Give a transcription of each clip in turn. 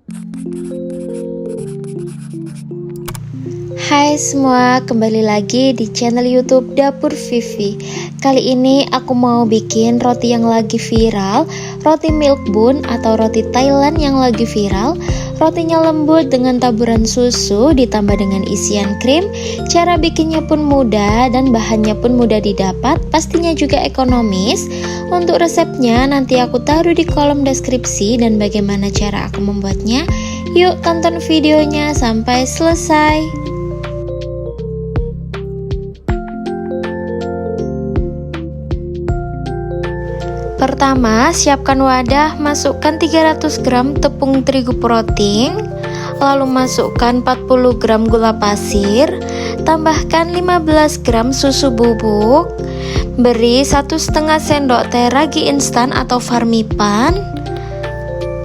Hai semua, kembali lagi di channel YouTube Dapur Vivi. Kali ini aku mau bikin roti yang lagi viral, roti milk bun atau roti Thailand yang lagi viral. Rotinya lembut dengan taburan susu ditambah dengan isian krim. Cara bikinnya pun mudah dan bahannya pun mudah didapat, pastinya juga ekonomis. Untuk resepnya nanti aku taruh di kolom deskripsi dan bagaimana cara aku membuatnya. Yuk tonton videonya sampai selesai. Pertama, siapkan wadah, masukkan 300 gram tepung terigu protein, lalu masukkan 40 gram gula pasir, tambahkan 15 gram susu bubuk, beri 1,5 sendok teh ragi instan atau farmipan,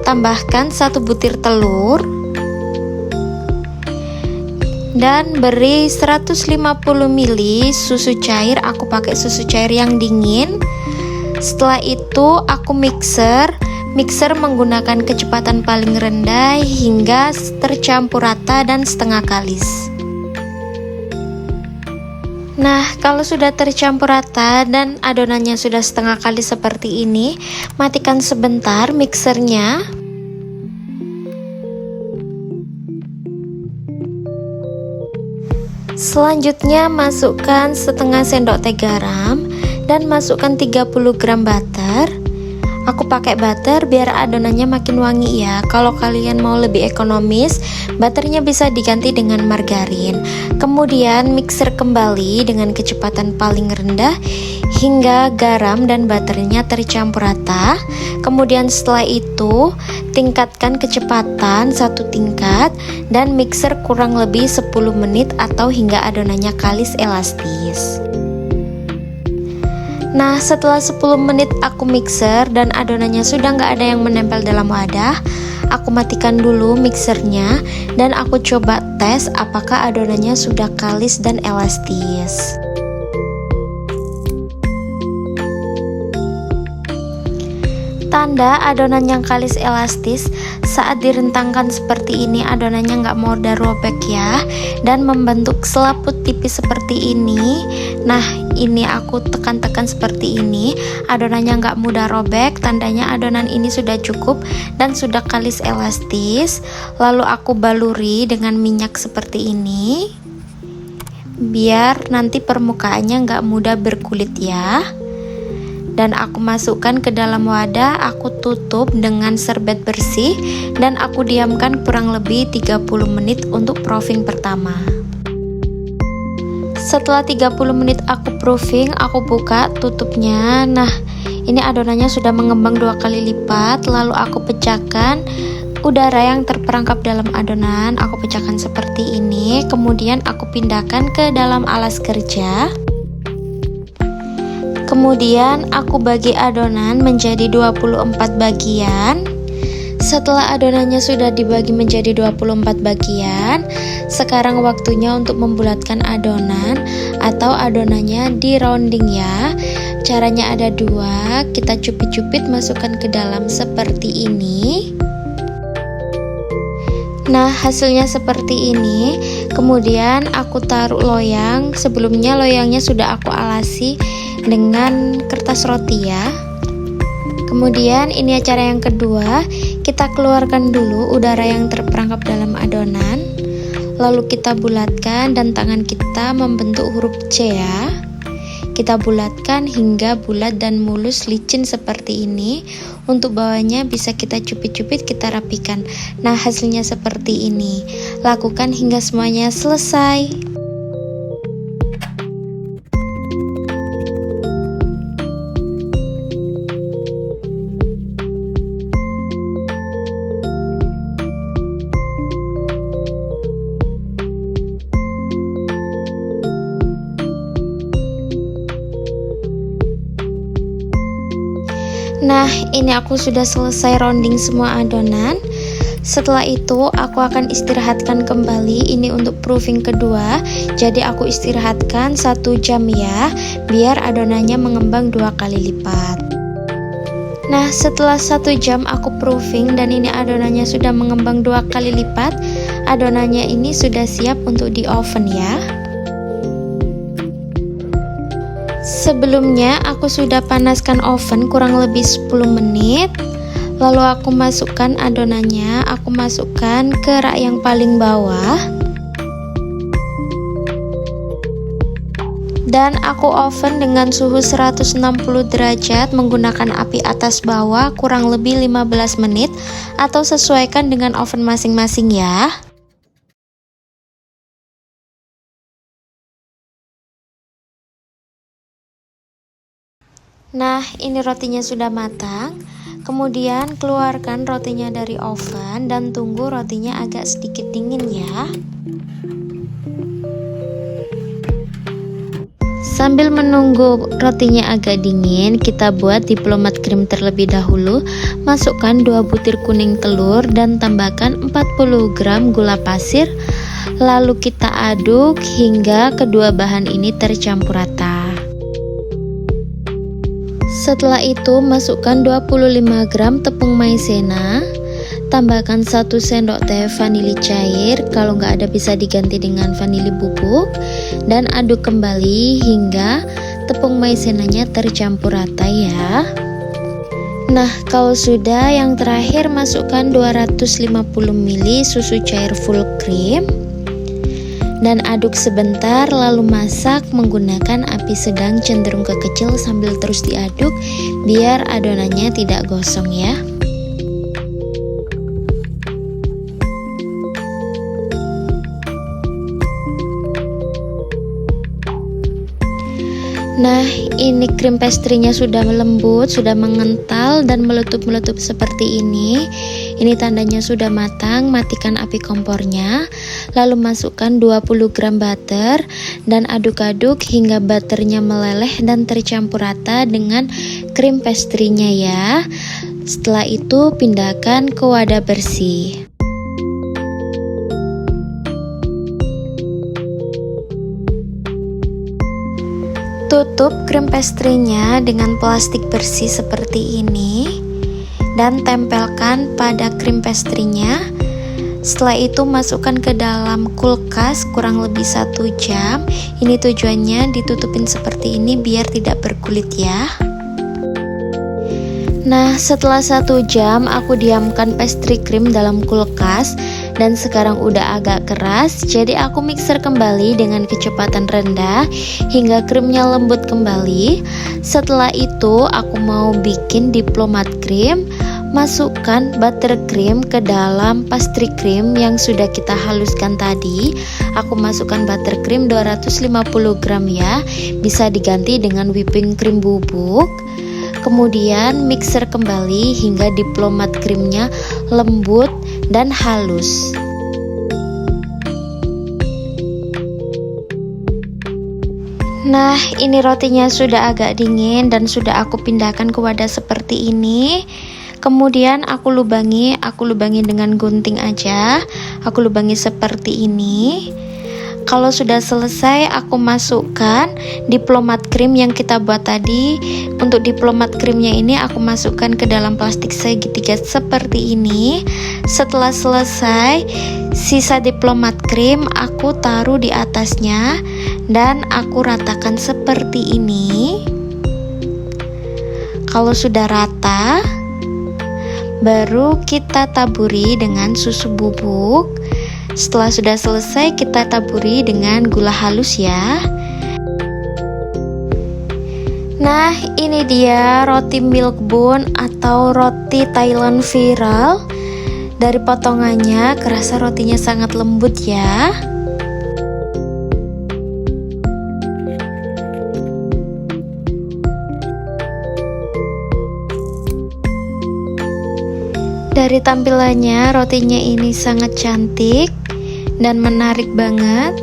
tambahkan 1 butir telur, dan beri 150 ml susu cair. Aku pakai susu cair yang dingin. Setelah itu aku mixer menggunakan kecepatan paling rendah hingga tercampur rata dan setengah kalis. Nah, kalau sudah tercampur rata dan adonannya sudah setengah kalis seperti ini, matikan sebentar mixernya. Selanjutnya masukkan setengah sendok teh garam dan masukkan 30 gram butter. Aku pakai butter biar adonannya makin wangi ya. Kalau kalian mau lebih ekonomis, butternya bisa diganti dengan margarin. Kemudian mixer kembali dengan kecepatan paling rendah hingga garam dan butternya tercampur rata. Kemudian setelah itu tingkatkan kecepatan 1 tingkat dan mixer kurang lebih 10 menit atau hingga adonannya kalis elastis. Nah, setelah 10 menit aku mixer dan adonannya sudah nggak ada yang menempel dalam wadah, aku matikan dulu mixernya dan aku coba tes apakah adonannya sudah kalis dan elastis. Tanda adonan yang kalis elastis saat direntangkan seperti ini, adonannya nggak mudah robek ya, dan membentuk selaput tipis seperti ini. Nah, ini aku tekan-tekan seperti ini, adonannya nggak mudah robek, tandanya adonan ini sudah cukup dan sudah kalis elastis. Lalu aku baluri dengan minyak seperti ini, biar nanti permukaannya nggak mudah berkulit ya. Dan aku masukkan ke dalam wadah, aku tutup dengan serbet bersih dan aku diamkan kurang lebih 30 menit untuk proofing pertama. Setelah 30 menit aku proofing, aku buka tutupnya. Nah, ini adonannya sudah mengembang 2 kali lipat. Lalu aku pecahkan udara yang terperangkap dalam adonan, aku pecahkan seperti ini. Kemudian aku pindahkan ke dalam alas kerja. Kemudian aku bagi adonan menjadi 24 bagian. Setelah adonannya sudah dibagi menjadi 24 bagian, sekarang waktunya untuk membulatkan adonan atau adonannya di rounding ya. Caranya ada 2, kita cupit-cupit masukkan ke dalam seperti ini. Nah, hasilnya seperti ini. Kemudian aku taruh loyang. Sebelumnya loyangnya sudah aku alasi dengan kertas roti ya. Kemudian ini cara yang kedua, kita keluarkan dulu udara yang terperangkap dalam adonan, lalu kita bulatkan dan tangan kita membentuk huruf C ya. Kita bulatkan hingga bulat dan mulus licin seperti ini. Untuk bawahnya bisa kita cupit-cupit, kita rapikan. Nah, hasilnya seperti ini. Lakukan hingga semuanya selesai. Nah, ini aku sudah selesai rounding semua adonan. Setelah itu aku akan istirahatkan kembali. Ini untuk proofing kedua. Jadi aku istirahatkan 1 jam ya, biar adonannya mengembang 2 kali lipat. Nah, setelah 1 jam aku proofing dan ini adonannya sudah mengembang 2 kali lipat. Adonannya ini sudah siap untuk di oven ya. Sebelumnya aku sudah panaskan oven kurang lebih 10 menit. Lalu aku masukkan adonannya, aku masukkan ke rak yang paling bawah. Dan aku oven dengan suhu 160 derajat menggunakan api atas bawah kurang lebih 15 menit atau sesuaikan dengan oven masing-masing ya. Nah, ini rotinya sudah matang. Kemudian keluarkan rotinya dari oven dan tunggu rotinya agak sedikit dingin ya. Sambil menunggu rotinya agak dingin, kita buat diplomat krim terlebih dahulu. Masukkan 2 butir kuning telur dan tambahkan 40 gram gula pasir. Lalu kita aduk hingga kedua bahan ini tercampur rata. Setelah itu masukkan 25 gram tepung maizena. Tambahkan 1 sendok teh vanili cair, kalau nggak ada bisa diganti dengan vanili bubuk, dan aduk kembali hingga tepung maizenanya tercampur rata ya. Nah, kalau sudah, yang terakhir masukkan 250 ml susu cair full cream dan aduk sebentar, lalu masak menggunakan api sedang cenderung ke kecil sambil terus diaduk biar adonannya tidak gosong ya. Nah, ini krim pastrinya sudah lembut, sudah mengental dan meletup-meletup seperti ini. Ini tandanya sudah matang. Matikan api kompornya. Lalu masukkan 20 gram butter dan aduk-aduk hingga butternya meleleh dan tercampur rata dengan krim pastrinya ya. Setelah itu pindahkan ke wadah bersih. Tutup krim pastrinya dengan plastik bersih seperti ini dan tempelkan pada krim pastrinya. Setelah itu masukkan ke dalam kulkas kurang lebih 1 jam. Ini tujuannya ditutupin seperti ini biar tidak berkulit ya. Nah, setelah 1 jam aku diamkan pastry krim dalam kulkas dan sekarang udah agak keras, jadi aku mixer kembali dengan kecepatan rendah hingga krimnya lembut kembali. Setelah itu aku mau bikin diplomat krim. Masukkan buttercream ke dalam pastry cream yang sudah kita haluskan tadi. Aku masukkan buttercream 250 gram ya, bisa diganti dengan whipping cream bubuk. Kemudian mixer kembali hingga diplomat krimnya lembut dan halus. Nah, ini rotinya sudah agak dingin dan sudah aku pindahkan ke wadah seperti ini. Kemudian aku lubangi dengan gunting aja. Aku lubangi seperti ini. Kalau sudah selesai, aku masukkan diplomat krim yang kita buat tadi. Untuk diplomat krimnya ini aku masukkan ke dalam plastik segitiga seperti ini. Setelah selesai, sisa diplomat krim aku taruh di atasnya dan aku ratakan seperti ini. Kalau sudah rata, baru kita taburi dengan susu bubuk. Setelah sudah selesai, kita taburi dengan gula halus ya. Nah, ini dia roti milk bun atau roti Thailand viral. Dari potongannya kerasa rotinya sangat lembut ya. Dari tampilannya, rotinya ini sangat cantik dan menarik banget.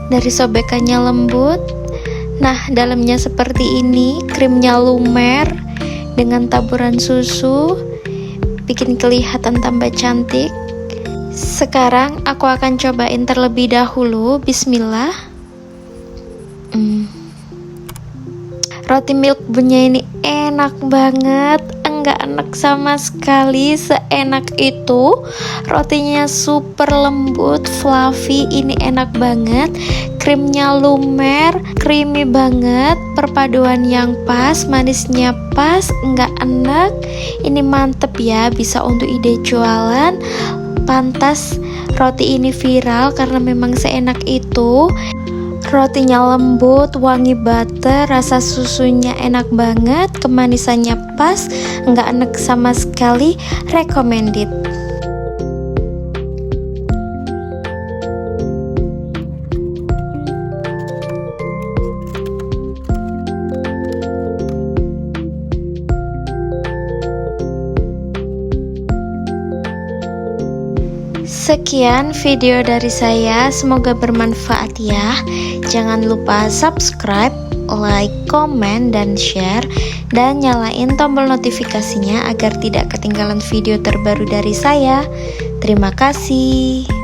Dari sobekannya lembut. Nah, dalamnya seperti ini, krimnya lumer dengan taburan susu, bikin kelihatan tambah cantik. Sekarang aku akan cobain terlebih dahulu. Bismillah. Roti milk bunnya ini enak banget, enggak enak sama sekali, seenak itu. Rotinya super lembut, fluffy, ini enak banget. Krimnya lumer, creamy banget, perpaduan yang pas, manisnya pas, enggak enak. Ini mantep ya, bisa untuk ide jualan. Pantas roti ini viral karena memang seenak itu. Rotinya lembut, wangi butter, rasa susunya enak banget, kemanisannya pas, nggak enak sama sekali, recommended. Sekian video dari saya, semoga bermanfaat ya. Jangan lupa subscribe, like, komen, dan share, dan nyalain tombol notifikasinya agar tidak ketinggalan video terbaru dari saya. Terima kasih.